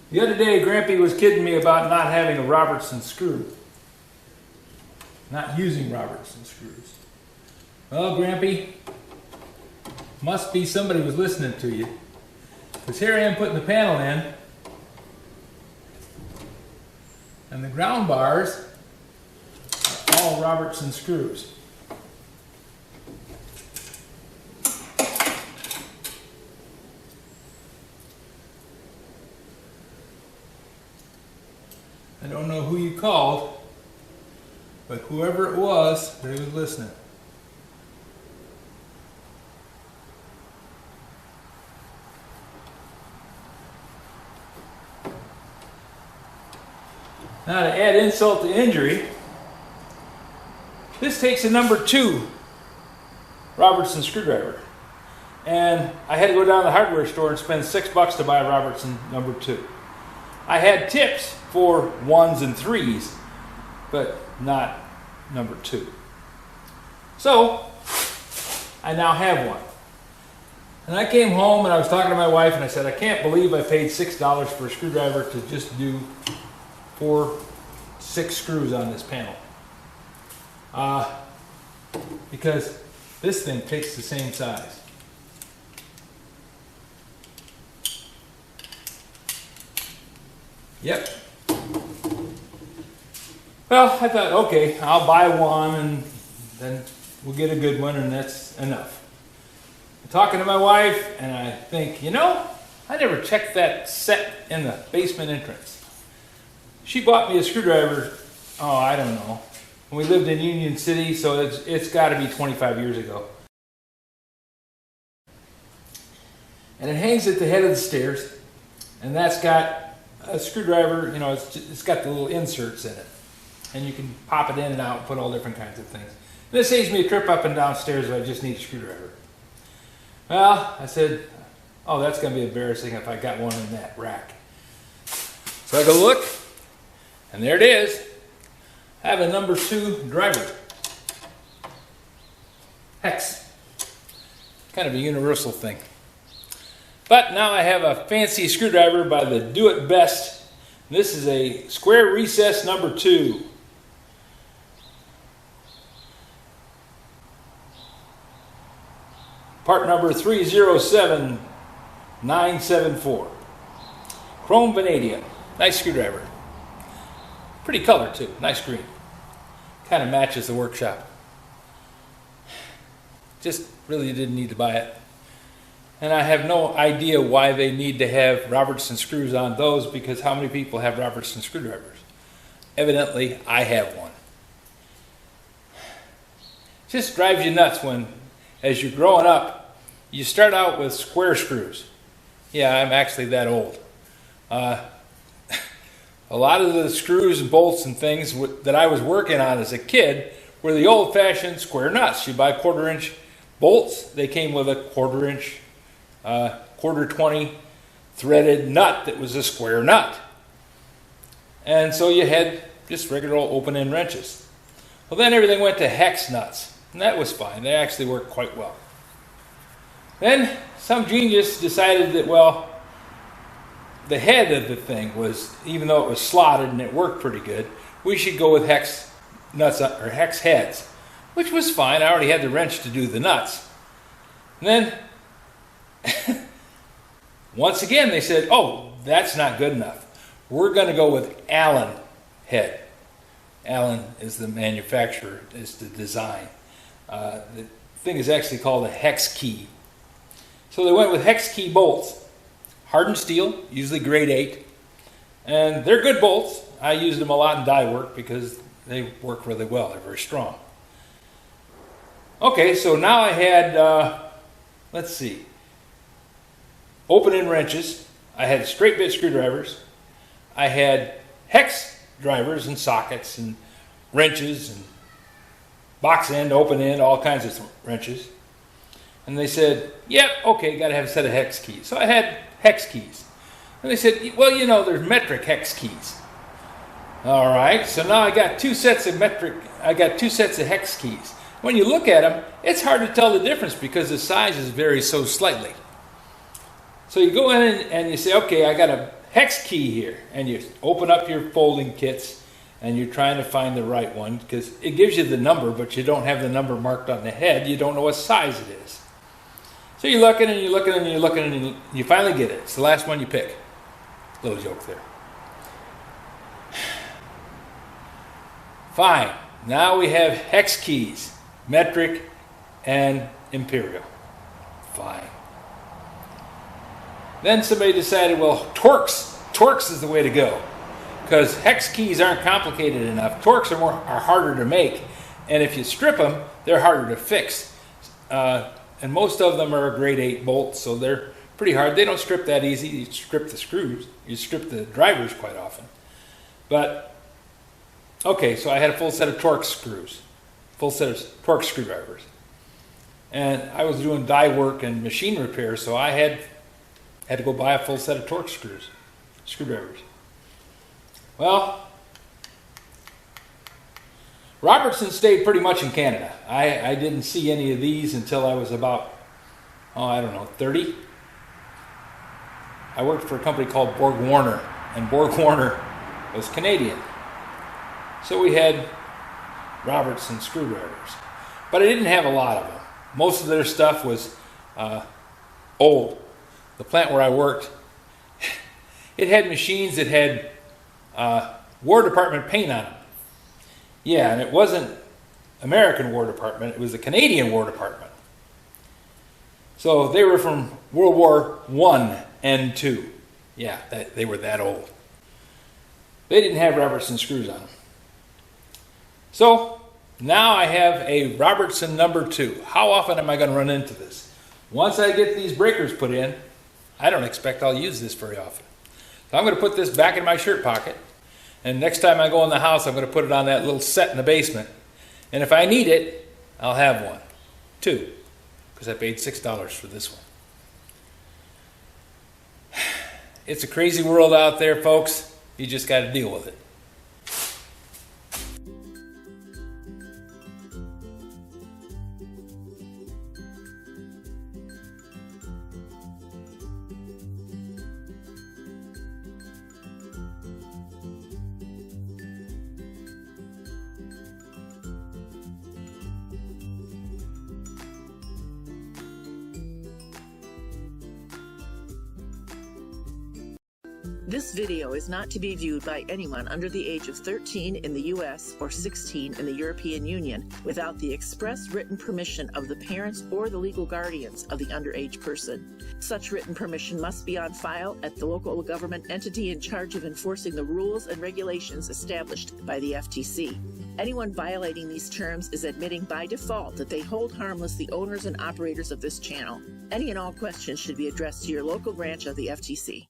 The other day, Grampie was kidding me about not having a Robertson screw. Not using Robertson screws. Well, Grampie, must be somebody was listening to you. Because here I am putting the panel in. And the ground bars are all Robertson screws. I don't know who you called, but whoever it was, they was listening. Now to add insult to injury, this takes a number 2 Robertson screwdriver. And I had to go down to the hardware store and spend $6 to buy a Robertson number 2. I had tips for 1s and 3s, but not number 2. So, I now have one. And I came home and I was talking to my wife and I said, I can't believe I paid $6 for a screwdriver to just do 6 screws on this panel. Because this thing takes the same size. Yep. Well, I thought, okay, I'll buy one and then we'll get a good one and that's enough. I'm talking to my wife and I think, you know, I never checked that set in the basement entrance. She bought me a screwdriver, oh, I don't know, when we lived in Union City, so it's got to be 25 years ago. And it hangs at the head of the stairs, and that's got a screwdriver, you know, it's got the little inserts in it. And you can pop it in and out and put all different kinds of things. And this saves me a trip up and down stairs if I just need a screwdriver. Well, I said, oh, that's going to be embarrassing if I got one in that rack. So I go look, and there it is. I have a number 2 driver. Hex. Kind of a universal thing. But now I have a fancy screwdriver by the Do It Best. This is a square recess number 2. Part number 307974. Chrome vanadium. Nice screwdriver. Pretty color too. Nice green. Kind of matches the workshop. Just really didn't need to buy it. And I have no idea why they need to have Robertson screws on those, because how many people have Robertson screwdrivers? Evidently, I have one. Just drives you nuts when, as you're growing up, you start out with square screws. Yeah, I'm actually that old. A lot of the screws and bolts and things that I was working on as a kid were the old-fashioned square nuts. You buy 1/4-inch bolts. They came with a 1/4-inch, 1/4-20 threaded nut that was a square nut. And so you had just regular old open-end wrenches. Well, then everything went to hex nuts, and that was fine. They actually worked quite well. Then some genius decided that, well, the head of the thing was, even though it was slotted and it worked pretty good, we should go with hex nuts or hex heads, which was fine. I already had the wrench to do the nuts. And then, once again, they said, oh, that's not good enough. We're going to go with Allen head. Allen is the manufacturer, is the design. The thing is actually called a hex key. So they went with hex key bolts. Hardened steel, usually grade 8. And they're good bolts. I used them a lot in die work because they work really well. They're very strong. Okay, so now I had, let's see, open-end wrenches. I had straight bit screwdrivers. I had hex drivers and sockets and wrenches and box end, open end, all kinds of wrenches. And they said, yep, okay, got to have a set of hex keys. So I had hex keys. And they said, well, you know, there's metric hex keys. All right, so now I got 2 sets of hex keys. When you look at them, it's hard to tell the difference because the sizes vary so slightly. So you go in and you say, okay, I got a hex key here, and you open up your folding kits and you're trying to find the right one because it gives you the number, but you don't have the number marked on the head. You don't know what size it is. So you're looking and you're looking and you're looking and you finally get it. It's the last one you pick. Little joke there. Fine. Now we have hex keys, metric and imperial. Fine. Then somebody decided, well, Torx is the way to go, because hex keys aren't complicated enough. Torx are harder to make, and if you strip them, they're harder to fix. And most of them are grade 8 bolts, so they're pretty hard. They don't strip that easy. You strip the screws. You strip the drivers quite often. But, okay, so I had a full set of Torx screws, full set of Torx screwdrivers. And I was doing die work and machine repair, so I had to go buy a full set of Torx screwdrivers. Well, Robertson stayed pretty much in Canada. I didn't see any of these until I was about, I don't know, 30. I worked for a company called Borg Warner, and Borg Warner was Canadian. So we had Robertson screwdrivers. But I didn't have a lot of them. Most of their stuff was old. The plant where I worked, it had machines that had War Department paint on them. Yeah, and it wasn't American War Department, it was the Canadian War Department. So they were from World War I and II. Yeah, they were that old. They didn't have Robertson screws on them. So now I have a Robertson number 2. How often am I going to run into this? Once I get these breakers put in, I don't expect I'll use this very often. So I'm going to put this back in my shirt pocket, and next time I go in the house, I'm going to put it on that little set in the basement. And if I need it, I'll have one. 2, because I paid $6 for this one. It's a crazy world out there, folks. You just got to deal with it. This video is not to be viewed by anyone under the age of 13 in the U.S. or 16 in the European Union without the express written permission of the parents or the legal guardians of the underage person. Such written permission must be on file at the local government entity in charge of enforcing the rules and regulations established by the FTC. Anyone violating these terms is admitting by default that they hold harmless the owners and operators of this channel. Any and all questions should be addressed to your local branch of the FTC.